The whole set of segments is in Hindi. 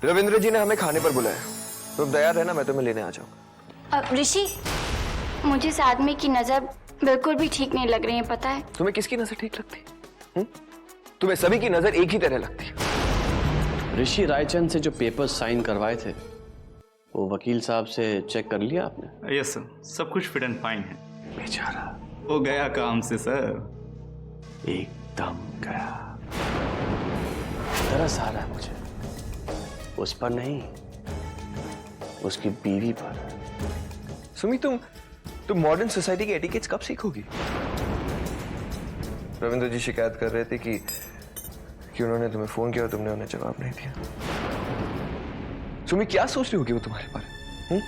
रविंद्र जी ने हमें खाने पर बुलाया, तुम तैयार रहना, मैं तुम्हें लेने आ जाऊंगा। ऋषि, मुझे इस आदमी की नजर बिल्कुल भी ठीक नहीं लग रही है, पता है? तुम्हें किसकी नजर ठीक लगती है? तुम्हें सभी की नजर एक ही तरह लगती है। ऋषि रायचंद से जो पेपर साइन करवाए थे वो वकील साहब से चेक कर लिया आपने? यस सर, सब कुछ फिट एंड फाइन है। बेचारा हो गया काम से सर। एकदम गया। तरस आ रहा है मुझे, उस पर नहीं, उसकी बीवी पर। सुमी, तुम मॉडर्न सोसाइटी के एटिकेट्स कब सीखोगी? रविंद्र जी शिकायत कर रहे थे कि उन्होंने तुम्हें फोन किया और तुमने उन्हें जवाब नहीं दिया। सुमी, क्या सोच रही होगी वो तुम्हारे बारे में?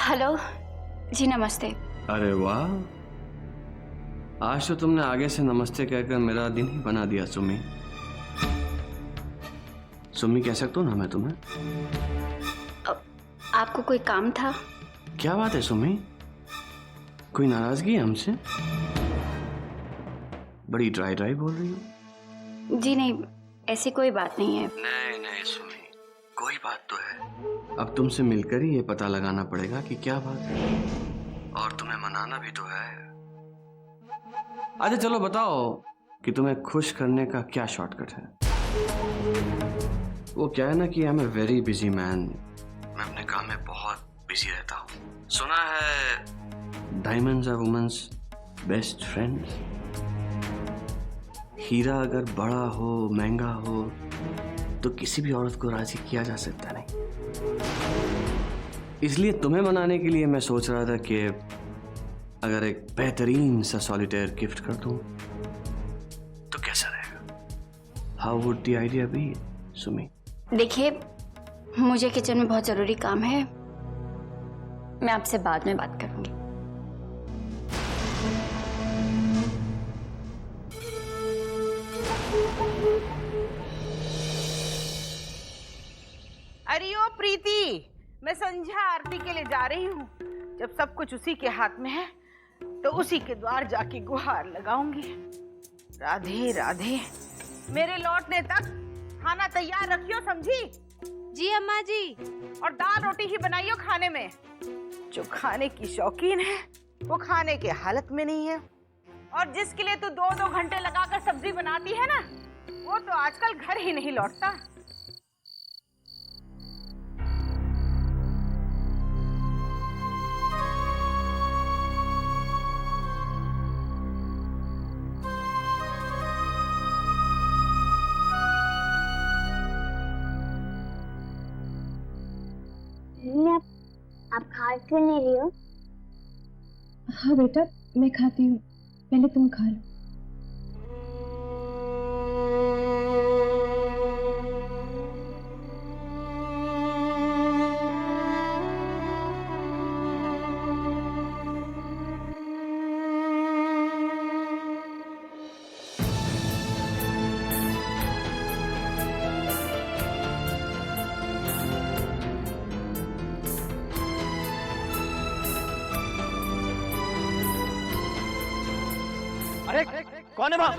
हेलो जी, नमस्ते। अरे वाह, आज तो तुमने आगे से नमस्ते कहकर मेरा दिन ही बना दिया सुमी। सुमी कह सकता हूं ना मैं तुम्हें? आपको कोई काम था? क्या बात है सुमी, कोई नाराजगी है हमसे? बड़ी ड्राई ड्राई बोल रही हो। जी नहीं, ऐसी कोई बात नहीं है। नहीं नहीं सुमी, कोई बात तो है। अब तुमसे मिलकर ही ये पता लगाना पड़ेगा कि क्या बात है, और तुम्हें मनाना भी तो है। अच्छा चलो बताओ कि तुम्हें खुश करने का क्या शॉर्टकट है। वो क्या है ना कि I am a very busy man, मैं अपने काम में बहुत बिजी रहता हूँ। सुना है diamonds are women's best friends. हीरा अगर बड़ा हो, महंगा हो, तो किसी भी औरत को राजी किया जा सकता नहीं। इसलिए तुम्हें मनाने के लिए मैं सोच रहा था कि अगर एक बेहतरीन सा सॉलिटेयर गिफ्ट कर दूं तो कैसा रहेगा? How would the idea be Sumi? देखिए, मुझे किचन में बहुत जरूरी काम है, मैं आपसे बाद में बात करूंगी। अरे ओ प्रीति, मैं संध्या आरती के लिए जा रही हूँ। जब सब कुछ उसी के हाथ में है तो उसी के द्वार जाके गुहार लगाऊंगी। राधे राधे। मेरे लौटने तक खाना तैयार रखियो, समझी? जी अम्मा जी। और दाल रोटी ही बनाइयो खाने में। जो खाने की शौकीन है वो खाने के हालत में नहीं है, और जिसके लिए तू 2-2 घंटे लगाकर सब्जी बनाती है ना, वो तो आजकल घर ही नहीं लौटता। आप खा क्यों नहीं रही हो? हाँ बेटा, मैं खाती हूँ, पहले तुम खा लो। अरे कौन है वहां?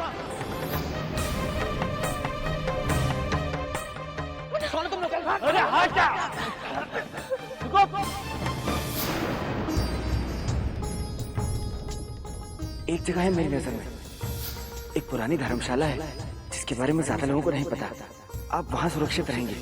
कौन है तुम लोग? अरे हट जा! रुको! एक जगह है मेरी नजर में, एक पुरानी धर्मशाला है जिसके बारे में ज्यादा लोगों को नहीं पता। आप वहां सुरक्षित रहेंगे।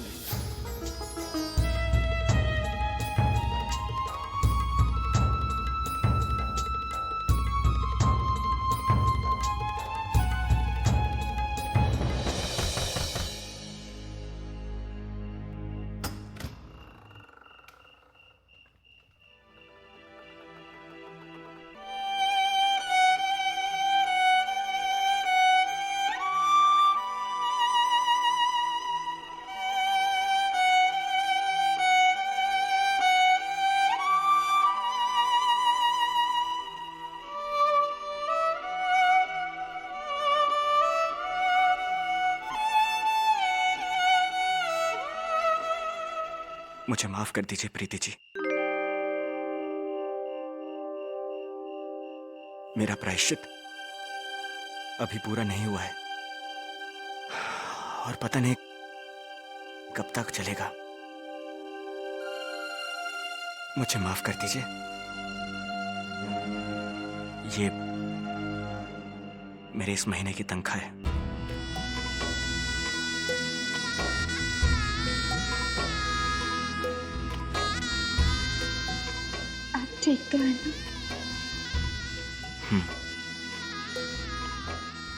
मुझे माफ कर दीजिए प्रीति जी। मेरा प्रायश्चित अभी पूरा नहीं हुआ है और पता नहीं कब तक चलेगा। मुझे माफ कर दीजिए। ये मेरे इस महीने की तनख्वाह है। आप ठीक तो है ना?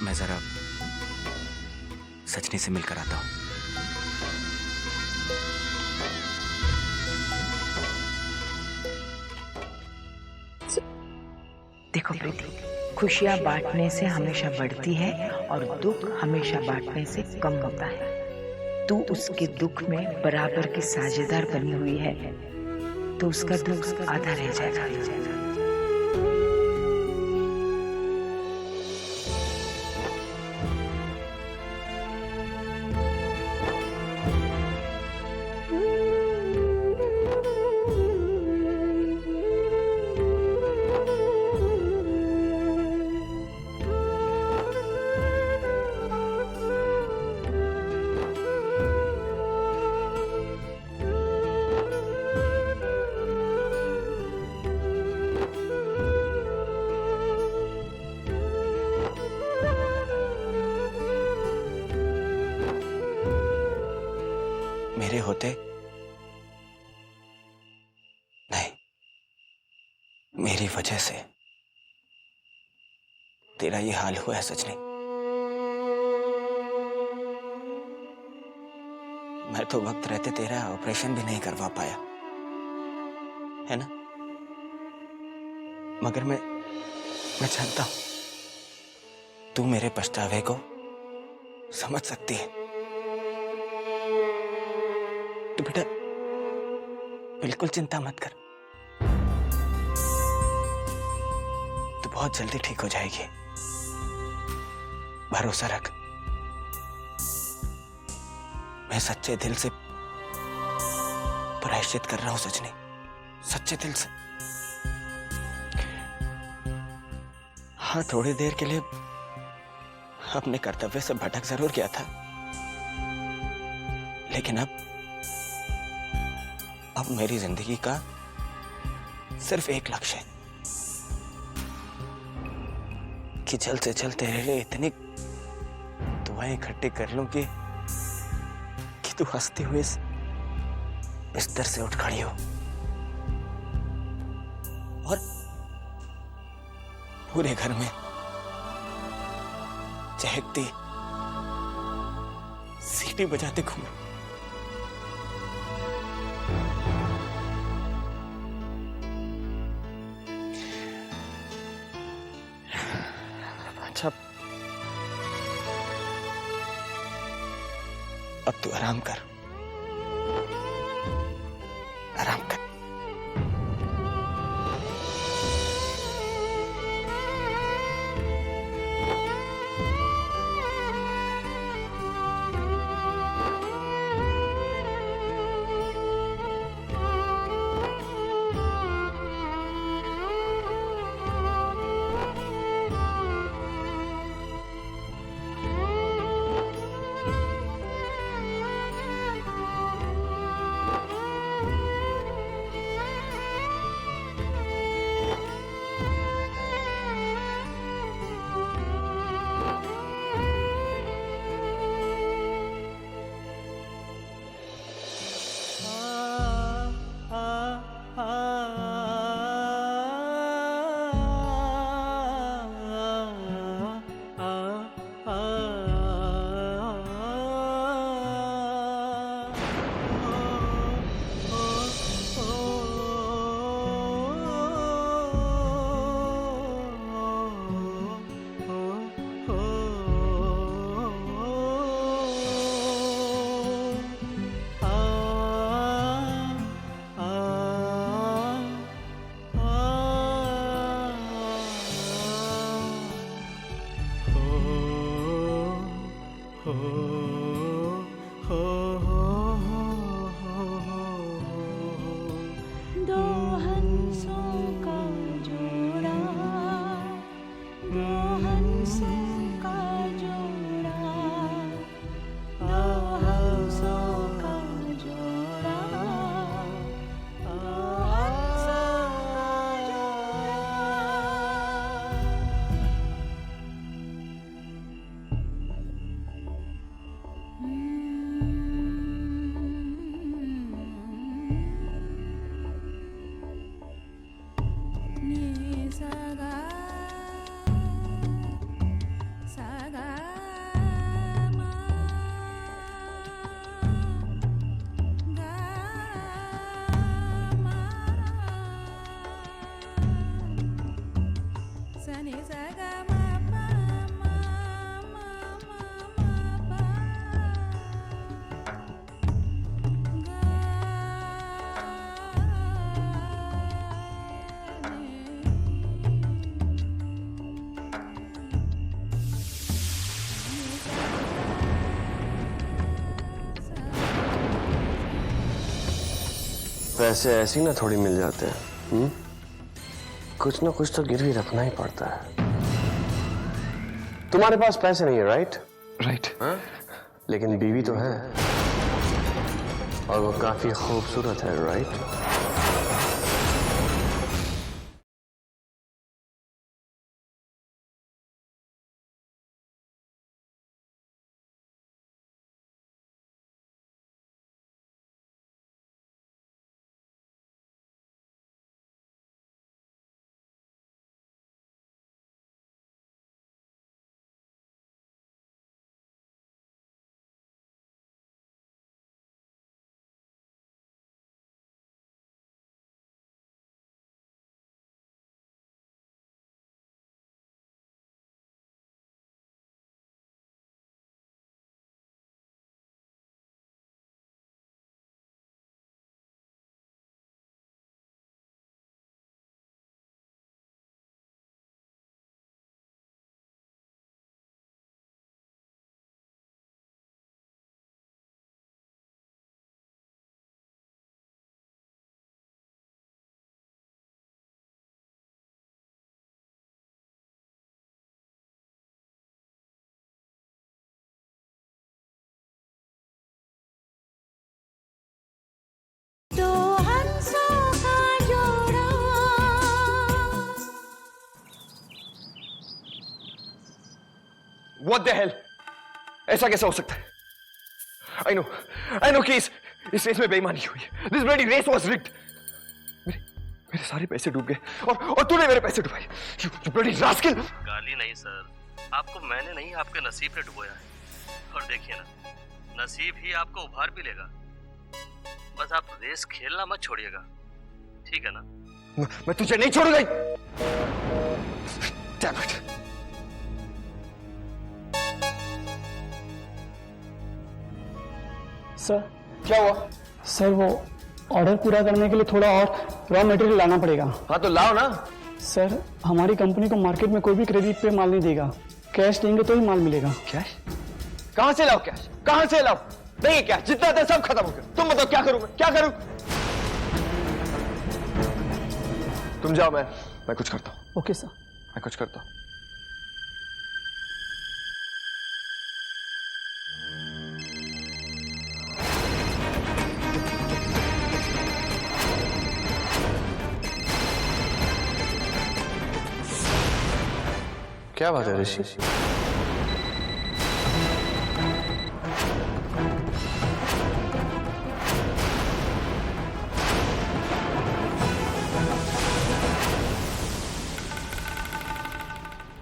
मैं जरा सचनी से मिलकर आता हूं। देखो प्रीति, खुशियाँ बांटने से हमेशा बढ़ती है और दुख हमेशा बांटने से कम होता है। तू उसके दुख में बराबर की साझेदार बनी हुई है तो उसका दुख आधा रह जाएगा। मेरे होते नहीं, मेरी वजह से तेरा ये हाल हुआ है सचनी। मैं तो वक्त रहते तेरा ऑपरेशन भी नहीं करवा पाया, है ना? मगर मैं जानता हूं तू मेरे पछतावे को समझ सकती है। तो बेटा बिल्कुल चिंता मत कर, तू बहुत जल्दी ठीक हो जाएगी। भरोसा रख। मैं सच्चे दिल से प्रायश्चित कर रहा हूं सचनी, सच्चे दिल से। हाँ, थोड़ी देर के लिए अपने कर्तव्य से भटक जरूर गया था, लेकिन अब मेरी जिंदगी का सिर्फ एक लक्ष्य है कि जल्द से जल्द तेरे लिए इतनी दुआएं इकट्ठी कर लूं कि तू हंसती हुई इस बिस्तर से उठ खड़ी हो और पूरे घर में चहकती सीटी बजाते घूमो। अच्छा, अब तू आराम कर, आराम कर। पैसे ऐसे ही ना थोड़ी मिल जाते हैं। कुछ ना कुछ तो गिरवी रखना ही पड़ता है। तुम्हारे पास पैसे नहीं है, राइट? राइट। लेकिन बीवी तो है, और वो काफी खूबसूरत है, राइट? What the hell? ऐसा कैसा हो सकता है? I know कि इस रेस में बेईमानी हुई है। This bloody race was rigged. मेरे सारे पैसे डूब गए और तूने मेरे पैसे डुबाए। You bloody rascal! गाली नहीं सर, आपको मैंने नहीं आपके नसीब ने डुबोया है। और देखिए ना, नसीब ही आपको उभार भी लेगा। बस आप रेस खेलना मत छोड़िएगा, ठीक है ना? मैं तुझे नहीं छोड़ूंगा। Damn it! सर क्या हुआ? सर वो ऑर्डर पूरा करने के लिए थोड़ा और रॉ मटेरियल लाना पड़ेगा। हाँ तो लाओ ना। सर हमारी कंपनी को मार्केट में कोई भी क्रेडिट पे माल नहीं देगा, कैश देंगे तो ही माल मिलेगा। कैश? कहां से लाओ कैश? कहां से लाओ? नहीं क्या जितना था सब खत्म हो गया। तुम बताओ क्या करूं मैं? क्या करूं? तुम जाओ, मैं कुछ करता हूं। Okay sir. मैं कुछ करता हूं। क्या बात है ऋषि?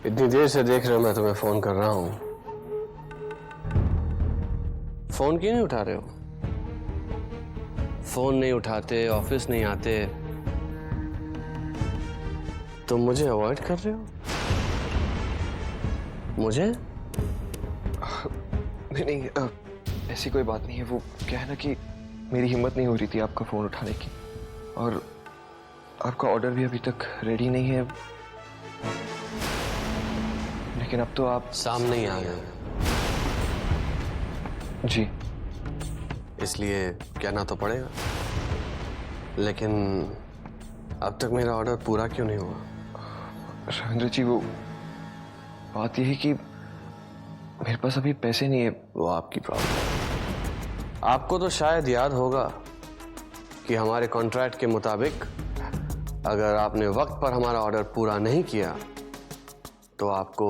इतनी देर से देख रहे हो मैं तुम्हें फोन कर रहा हूं, फोन क्यों नहीं उठा रहे हो? फोन नहीं उठाते, ऑफिस नहीं आते, तुम मुझे अवॉइड कर रहे हो? मुझे? नहीं, ऐसी कोई बात नहीं है। वो क्या है ना कि मेरी हिम्मत नहीं हो रही थी आपका फोन उठाने की, और आपका ऑर्डर भी अभी तक रेडी नहीं है। लेकिन अब तो आप सामने ही आ गए। जी, इसलिए कहना तो पड़ेगा। लेकिन अब तक मेरा ऑर्डर पूरा क्यों नहीं हुआ? रविंद्र जी, वो बात यह है कि मेरे पास अभी पैसे नहीं है। वो आपकी प्रॉब्लम। आपको तो शायद याद होगा कि हमारे कॉन्ट्रैक्ट के मुताबिक अगर आपने वक्त पर हमारा ऑर्डर पूरा नहीं किया तो आपको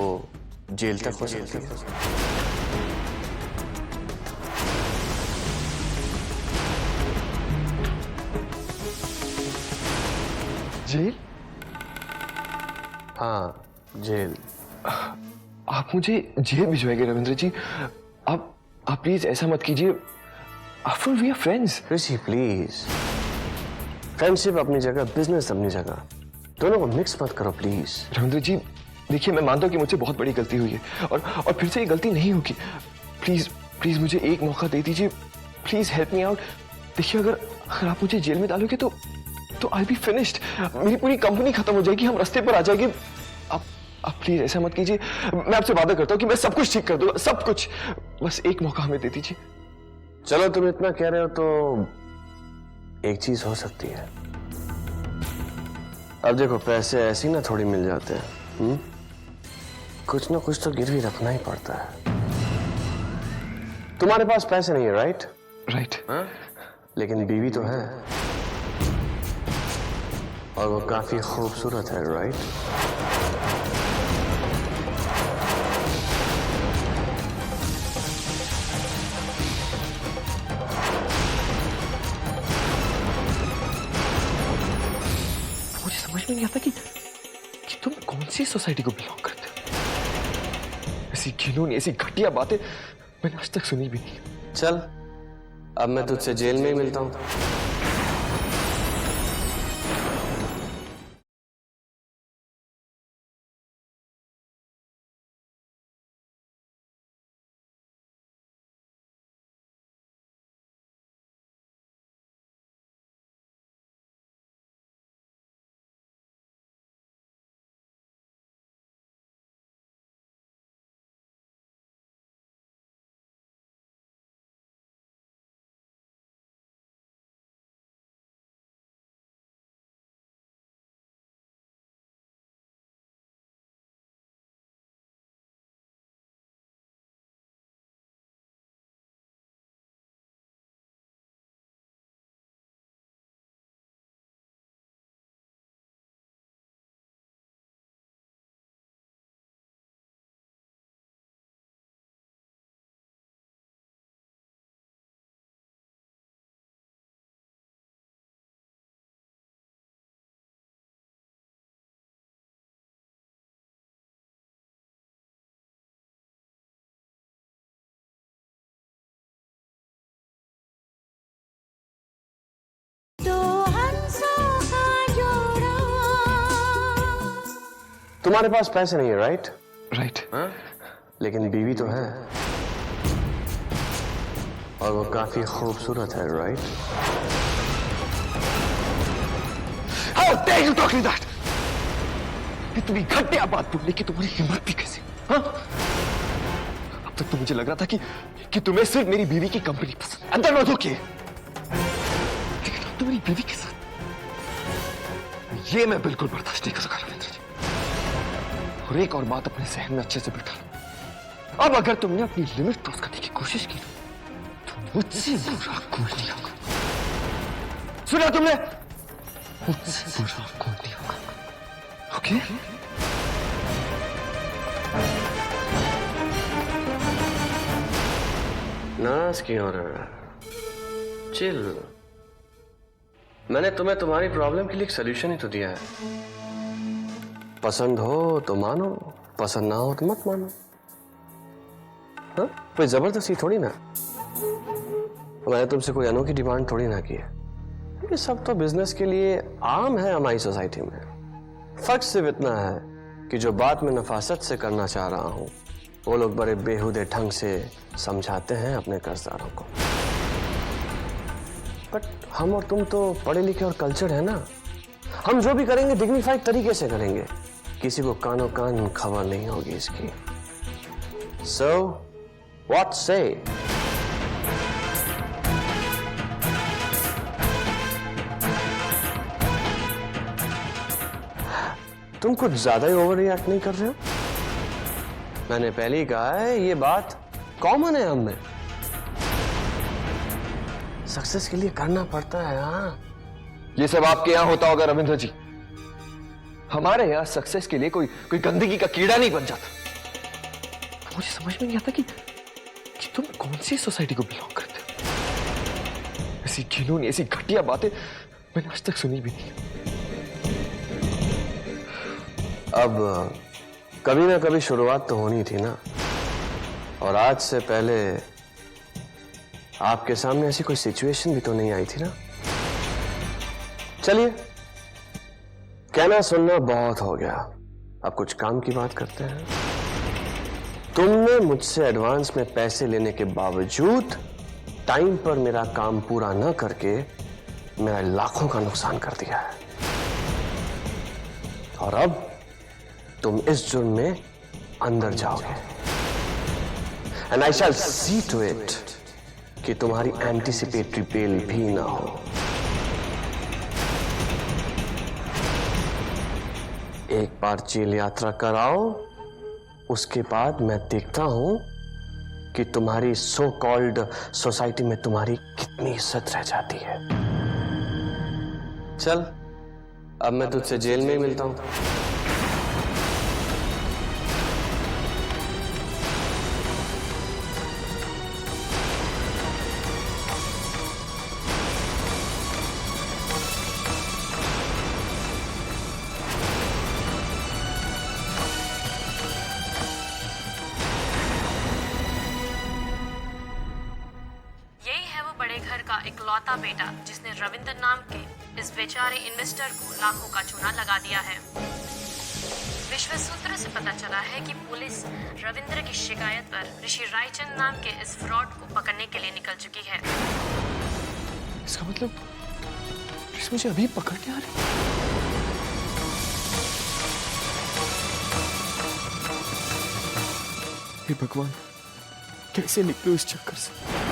जेल तक हो सकती है। जेल? हाँ, जेल। आप मुझे जेल भिजवाएंगे रविंद्र जी? आप प्लीज ऐसा मत कीजिए। After we are friends. Rishi please, friendship अपनी जगह, बिजनेस अपनी जगह, दोनों को मिक्स मत करो प्लीज। रविंद्र जी देखिए, मैं मानता हूं कि मुझसे बहुत बड़ी गलती हुई है, और फिर से ये गलती नहीं होगी। प्लीज मुझे एक मौका दे दीजिए। Please help me out. देखिए, अगर आप मुझे जेल में डालोगे तो आई बी फिनिश्ड। मेरी पूरी कंपनी खत्म हो जाएगी, हम रास्ते पर आ जाएंगे। आप प्लीज ऐसा मत कीजिए। मैं आपसे वादा करता हूं कि मैं सब कुछ ठीक कर दूंगा, सब कुछ। बस एक मौका हमें दे दीजिए। चलो, तुम इतना कह रहे हो तो एक चीज हो सकती है। अब देखो, पैसे ऐसे ही ना थोड़ी मिल जाते हैं। कुछ ना कुछ तो गिरवी रखना ही पड़ता है। तुम्हारे पास पैसे नहीं है, राइट? राइट। लेकिन बीवी तो है, और वो काफी खूबसूरत है, राइट? मुझे समझ में नहीं आता कि तुम कौन सी सोसाइटी को बिलोंग करते हो। ऐसी घिनौनी, ऐसी घटिया बातें मैंने आज तक सुनी भी नहीं। चल, अब मैं तुझसे जेल में ही मिलता हूं। तुम्हारे पास पैसे नहीं है, राइट? राइट। लेकिन बीवी तो है, और वो काफी खूबसूरत है, right? How dare you talk like that? इतनी घटिया बात बोलने की तुम्हारी हिम्मत भी कैसे? हाँ? अब तक तो मुझे लग रहा था कि तुम्हें सिर्फ मेरी बीवी की कंपनी पसंद, अंदर मत होके। लेकिन अब तुम्हारी बीवी के साथ ये मैं बिल्कुल बर्दाश्त नहीं कर सकता रविंद्र जी। और एक और बात अपने जहन में अच्छे से बिठा लो, अब अगर तुमने अपनी लिमिट क्रॉस करने की कोशिश की तो मुझसे बुरा कोई नहीं होगा। सुना तुमने? मुझसे बुरा कोई नहीं होगा, ओके? नाराज क्यों हो रहा है? चिल। मैंने तुम्हें तुम्हारी प्रॉब्लम के लिए एक सोल्यूशन ही तो दिया है। पसंद हो तो मानो, पसंद ना हो तो मत मानो। हाँ? कोई जबरदस्ती थोड़ी ना। मैंने तुमसे कोई अनोखी डिमांड थोड़ी ना की है। ये सब तो बिजनेस के लिए आम है हमारी सोसाइटी में। फर्क सिर्फ इतना है कि जो बात मैं नफासत से करना चाह रहा हूं, वो लोग बड़े बेहुदे ढंग से समझाते हैं अपने कर्जदारों को। बट हम और तुम तो पढ़े लिखे और कल्चर्ड है ना। हम जो भी करेंगे डिग्निफाइड तरीके से करेंगे, किसी को कानो कान खबर नहीं होगी इसकी। So, what say? तुम कुछ ज्यादा ही ओवर रिएक्ट नहीं कर रहे हो? मैंने पहले ही कहा है, ये बात कॉमन है हम में। सक्सेस के लिए करना पड़ता है। हाँ, ये सब आपके यहाँ होता होगा रविंद्र जी। हमारे यहाँ सक्सेस के लिए कोई गंदगी का कीड़ा नहीं बन जाता। मुझे समझ में नहीं आता कि तुम कौन सी सोसाइटी को बिलोंग करते हो। ऐसी घिनौनी, ऐसी घटिया बातें मैंने आज तक सुनी भी नहीं। अब कभी ना कभी शुरुआत तो होनी थी ना। और आज से पहले आपके सामने ऐसी कोई सिचुएशन भी तो नहीं आई थी ना। चलिए, कहना सुनना बहुत हो गया, अब कुछ काम की बात करते हैं। तुमने मुझसे एडवांस में पैसे लेने के बावजूद टाइम पर मेरा काम पूरा न करके मेरा लाखों का नुकसान कर दिया है। और अब तुम इस जुर्म में अंदर जाओगे। And I shall see to it कि तुम्हारी एंटीसिपेटरी बेल भी ना हो। एक बार जेल यात्रा कराओ, उसके बाद मैं देखता हूं कि तुम्हारी सो कॉल्ड सोसाइटी में तुम्हारी कितनी इज्जत रह जाती है। चल, अब मैं तुझसे जेल में ही मिलता हूं। यही है वो बड़े घर का इकलौता बेटा जिसने रविंद्र नाम के इस बेचारे इन्वेस्टर को लाखों का चूना लगा दिया है। विश्व सूत्र से पता चला है कि पुलिस रविंद्र की शिकायत पर ऋषि रायचंद नाम के इस फ्रॉड को पकड़ने के लिए निकल चुकी है। इसका मतलब पुलिस मुझे अभी पकड़ने आ रही है। हे भगवान, कैसे निकलूं इस चक्कर से।